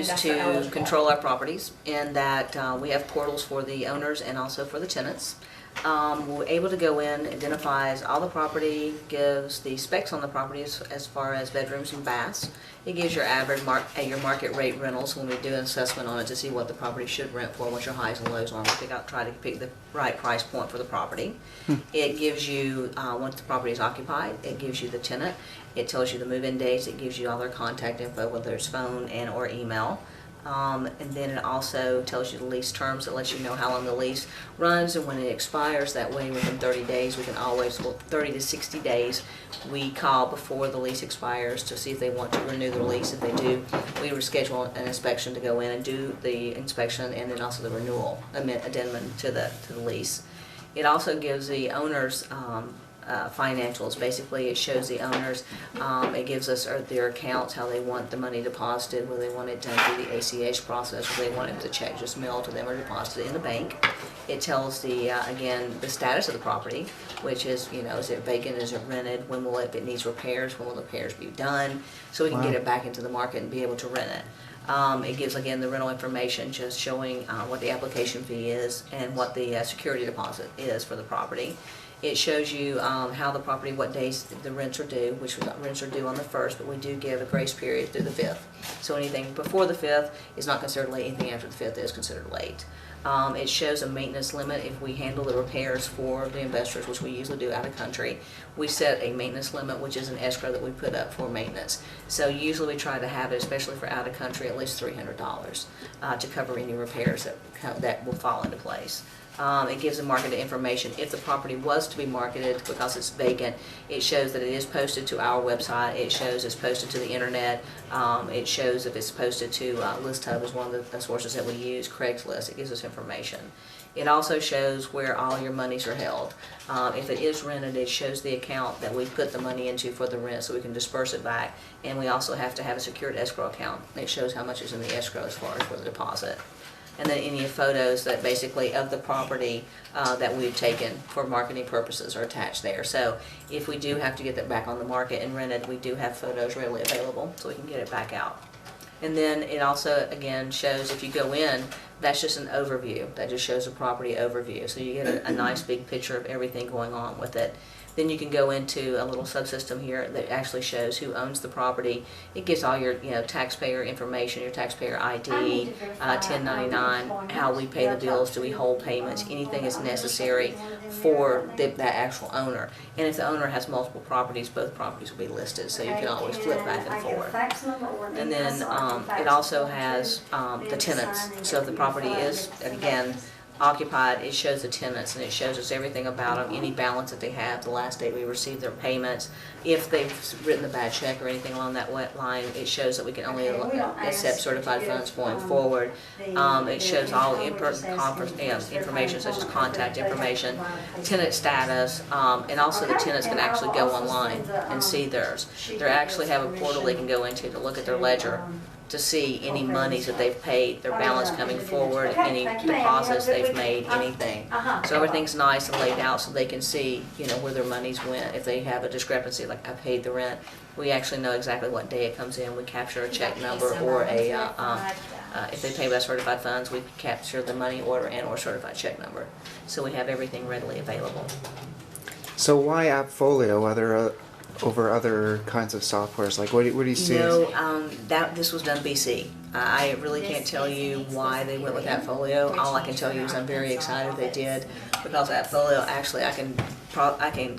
used to control our properties in that we have portals for the owners and also for the tenants. We're able to go in, identifies all the property, gives the specs on the property as far as bedrooms and baths. It gives your average your market rate rentals when we do an assessment on it to see what the property should rent for, what your highs and lows are. We try to pick the right price point for the property. It gives you, once the property is occupied, it gives you the tenant. It tells you the move-in dates. It gives you all their contact info, whether it's phone and or email. And then it also tells you the lease terms. It lets you know how long the lease runs and when it expires. That way within 30 days, we can always, 30 to 60 days, we call before the lease expires to see if they want to renew the lease. If they do, we reschedule an inspection to go in and do the inspection and then also the renewal addendum to the lease. It also gives the owners financials. Basically, it shows the owners, it gives us their accounts, how they want the money deposited, whether they want it done through the ACH process, whether they want it the check just mailed to them or deposited in the bank. It tells the, again, the status of the property, which is, is it vacant, is it rented, when will if it needs repairs, when will the repairs be done, so we can get it back into the market and be able to rent it. It gives, again, the rental information, just showing what the application fee is and what the security deposit is for the property. It shows you how the property, what days the rents are due, which rents are due on the 1st, but we do give a grace period through the 5th. So anything before the 5th is not considered late, anything after the 5th is considered late. It shows a maintenance limit if we handle the repairs for the investors, which we usually do out of country. We set a maintenance limit, which is an escrow that we put up for maintenance. So usually we try to have it, especially for out of country, at least $300 to cover any repairs that will fall into place. It gives the marketed information. If the property was to be marketed because it's vacant, it shows that it is posted to our website. It shows it's posted to the internet. It shows if it's posted to ListHub is one of the sources that we use, Craigslist. It gives us information. It also shows where all your monies are held. If it is rented, it shows the account that we put the money into for the rent so we can disperse it back. And we also have to have a secured escrow account. It shows how much is in the escrow as far as for the deposit. And then any photos that basically of the property that we've taken for marketing purposes are attached there. So if we do have to get that back on the market and rented, we do have photos readily available so we can get it back out. And then it also, again, shows if you go in, that's just an overview. That just shows a property overview. So you get a nice big picture of everything going on with it. Then you can go into a little subsystem here that actually shows who owns the property. It gives all your taxpayer information, your taxpayer ID, 1099, how we pay the bills, do we hold payments, anything is necessary for that actual owner. And if the owner has multiple properties, both properties will be listed, so you can always flip back and forth. And then it also has the tenants. So if the property is, again, occupied, it shows the tenants and it shows us everything about them, any balance that they have, the last day we received their payments, if they've written a bad check or anything along that line. It shows that we can only accept certified funds going forward. It shows all information such as contact information, tenant status, and also the tenants can actually go online and see theirs. They actually have a portal they can go into to look at their ledger to see any monies that they've paid, their balance coming forward, any deposits they've made, anything. So everything's nice and laid out so they can see, where their monies went. If they have a discrepancy, like I paid the rent, we actually know exactly what day it comes in. We capture a check number or if they pay by certified funds, we capture the money order and or certified check number. So we have everything readily available. So why Appfolio over other kinds of softwares? Like, what do you see? This was done BC. I really can't tell you why they went with Appfolio. All I can tell you is I'm very excited they did, because Appfolio, actually I can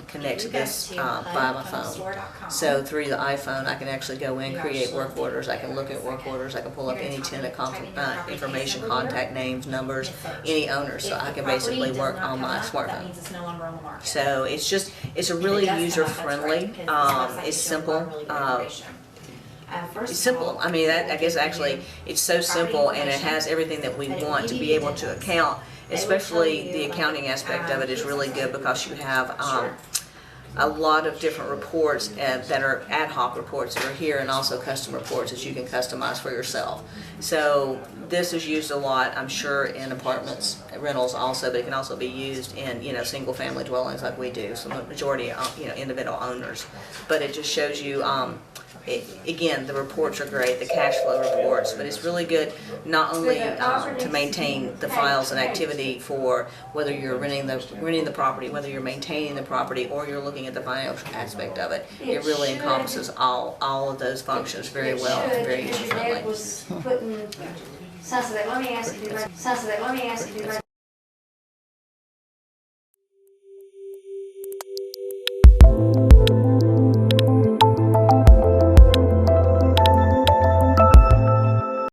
connect to this by my phone. So through the iPhone I can actually go in, create work orders, I can look at work orders, I can pull up any tenant information, contact names, numbers, any owner, so I can basically work on my smartphone. So it's a really user-friendly, it's simple. It's simple. I mean, I guess actually it's so simple, and it has everything that we want to be able to account. Especially the accounting aspect of it is really good because you have a lot of different reports that are ad hoc reports that are here, and also custom reports that you can customize for yourself. So this is used a lot, I'm sure, in apartments, rentals also, but it can also be used in single family dwellings like we do. So the majority individual owners. But it just shows you again, the reports are great, the cash flow reports, but it's really good not only to maintain the files and activity for whether you're renting the property, whether you're maintaining the property, or you're looking at the financial aspect of it. It really encompasses all of those functions very well and very user friendly. Let me ask you.